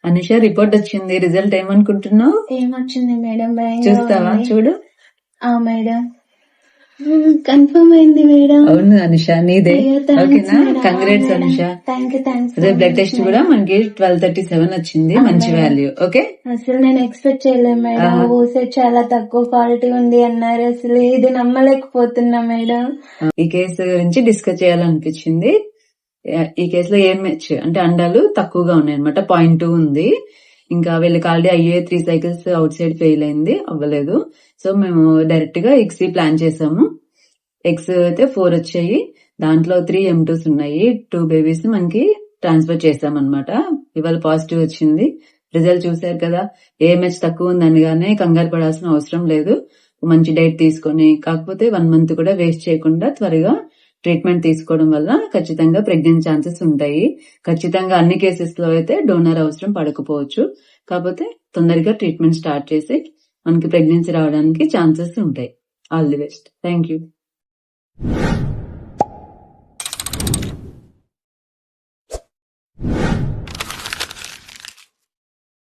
Anusha report వచ్చింది, result ఏమనుకుంటున్నావు? ఏమొచ్చింది మేడం? చూస్తావా? చూడు. మేడం కన్ఫర్మ్ అయింది మేడం. అవును అనుష, నీదే. ఓకేనా? కంగ్రాట్స్ అనుష. అదే బ్లడ్ టెస్ట్ కూడా మనకి 1237 వచ్చింది, మంచి వాల్యూ. ఓకే, అసలు నేను ఎక్స్పెక్ట్ చేయలేదు మేడం. ఓసెట్ చాలా తక్కువ క్వాలిటీ ఉంది అన్నారు, అసలు ఇది నమ్మలేకపోతున్నా మేడం. ఈ కేసు గురించి డిస్కస్ చేయాలనిపించింది. ఈ కేసులో AMH అంటే అండాలు తక్కువగా ఉన్నాయి అనమాట, 0.2 ఉంది. ఇంకా వీళ్ళకి ఆల్రెడీ అయ్యే 3 సైకిల్స్ అవుట్ సైడ్ ఫెయిల్ అయింది, అవ్వలేదు. సో మేము డైరెక్ట్ గా ఎగ్స్ ప్లాన్ చేసాము. ఎగ్స్ అయితే 4 వచ్చాయి, దాంట్లో 3 M2s ఉన్నాయి. 2 బేబీస్ మనకి ట్రాన్స్ఫర్ చేసామన్నమాట. ఇవాళ పాజిటివ్ వచ్చింది. రిజల్ట్ చూసారు కదా. AMH తక్కువ ఉందనగానే కంగారు పడాల్సిన అవసరం లేదు. మంచి డైట్ తీసుకొని, కాకపోతే 1 month కూడా వేస్ట్ చేయకుండా త్వరగా ట్రీట్మెంట్ తీసుకోవడం వల్ల ఖచ్చితంగా ప్రెగ్నెన్సీ ఛాన్సెస్ ఉంటాయి. ఖచ్చితంగా అన్ని కేసెస్ లో అయితే డోనర్ అవసరం పడకపోవచ్చు, కాకపోతే తొందరగా ట్రీట్మెంట్ స్టార్ట్ చేసి మనకి ప్రెగ్నెన్సీ రావడానికి ఛాన్సెస్ ఉంటాయి. All the best. Thank you.